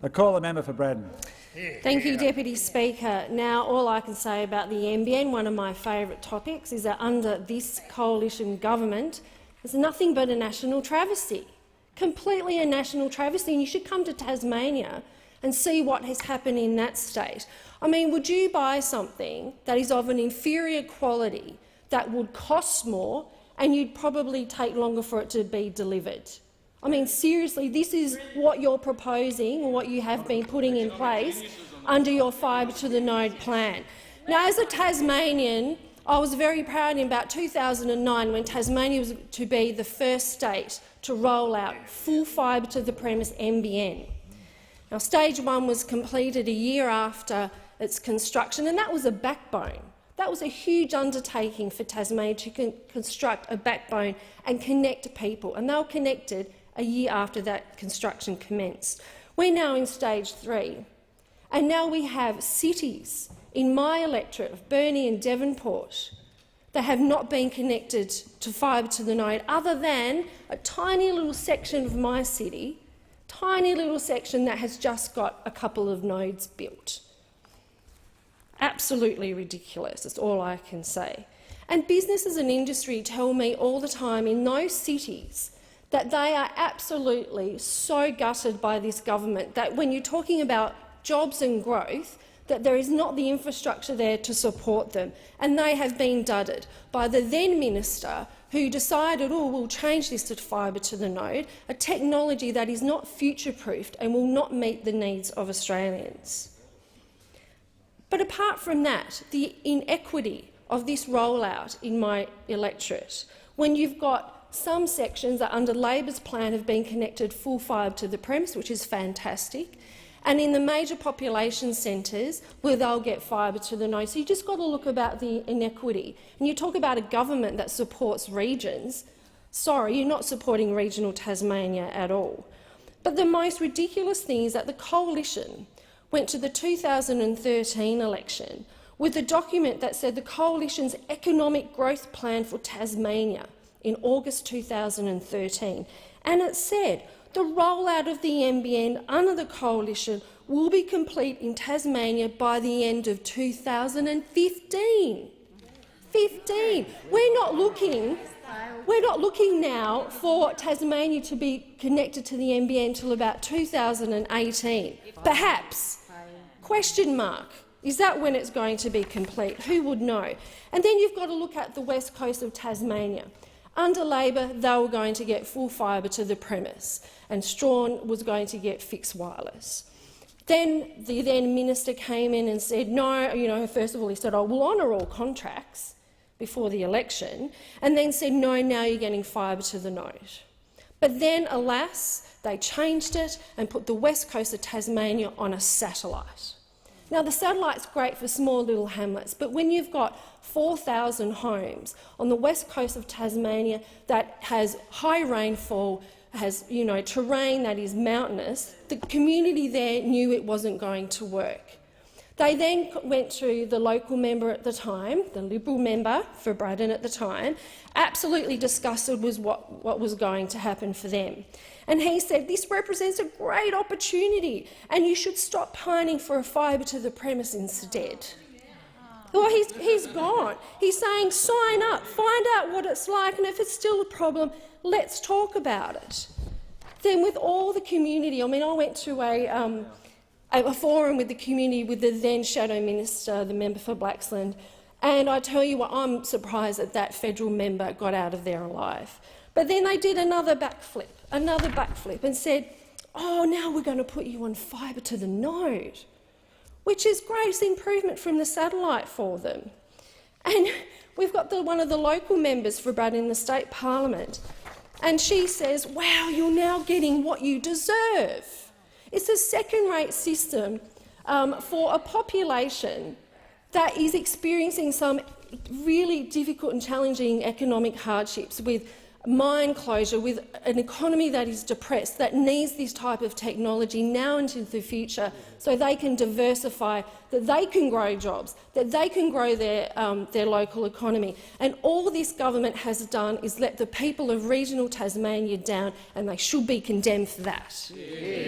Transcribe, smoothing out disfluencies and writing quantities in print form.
I call the member for Braddon. Thank you, Deputy Speaker. Now, all I can say about the NBN, one of my favourite topics, is that under this coalition government, it's nothing but a national travesty, completely a national travesty. And you should come to Tasmania and see what has happened in that state. I mean, would you buy something that is of an inferior quality that would cost more and you'd probably take longer for it to be delivered? I mean, seriously, this is what you're proposing or what you have been putting in place under your fibre-to-the-node plan. Now, as a Tasmanian, I was very proud in about 2009 when Tasmania was to be the first state to roll out full fibre-to-the-premise NBN. Now, Stage 1 was completed a year after its construction, and that was a backbone. That was a huge undertaking for Tasmania to construct a backbone and connect people, and they were connected a year after that construction commenced. We're now in Stage 3, and now we have cities in my electorate of Burnie and Devonport that have not been connected to fibre-to-the-node other than a tiny little section of my city, tiny little section that has just got a couple of nodes built. Absolutely ridiculous, is all I can say. And businesses and industry tell me all the time in those cities that they are absolutely so gutted by this government that when you're talking about jobs and growth, that there is not the infrastructure there to support them, and they have been dudded by the then minister who decided, oh, we'll change this to fibre-to-the-node, a technology that is not future-proofed and will not meet the needs of Australians. But apart from that, the inequity of this rollout in my electorate, when you've got some sections that under Labor's plan have been connected full fibre to the premise, which is fantastic, and in the major population centres where they'll get fibre to the node. So you just got to look about the inequity. And you talk about a government that supports regions. Sorry, you're not supporting regional Tasmania at all. But the most ridiculous thing is that the coalition went to the 2013 election with a document that said the coalition's economic growth plan for Tasmania in August 2013, and it said the rollout of the NBN under the coalition will be complete in Tasmania by the end of 2015. 15. We're not looking now for Tasmania to be connected to the NBN until about 2018. Perhaps. Question mark. Is that when it's going to be complete? Who would know? And then you've got to look at the west coast of Tasmania. Under Labor, they were going to get full fibre to the premise, and Strawn was going to get fixed wireless. Then the then minister came in and said, no, first of all he said, oh, we'll honour all contracts before the election, and then said, no, now you're getting fibre to the node. But then, alas, they changed it and put the west coast of Tasmania on a satellite. Now, the satellite's great for small little hamlets, but when you've got 4,000 homes on the west coast of Tasmania that has high rainfall, has terrain that is mountainous, the community there knew it wasn't going to work. They then went to the local member at the time, the Liberal member for Braddon at the time, absolutely disgusted with what was going to happen for them. And he said, this represents a great opportunity and you should stop pining for a fibre to the premise instead. Well, he's gone. He's saying, sign up, find out what it's like, and if it's still a problem, let's talk about it. Then with all the community, I went to a forum with the community with the then Shadow Minister, the member for Blaxland, and I tell you what, I'm surprised that federal member got out of there alive. But then they did another backflip and said, oh, now we're going to put you on fibre to the node, which is great. It's improvement from the satellite for them. And we've got one of the local members for Braddon in the state parliament, and she says, wow, you're now getting what you deserve. It's a second-rate system for a population that is experiencing some really difficult and challenging economic hardships, with mine closure, with an economy that is depressed, that needs this type of technology now into the future so they can diversify, that they can grow jobs, that they can grow their local economy. And all this government has done is let the people of regional Tasmania down, and they should be condemned for that. Yeah.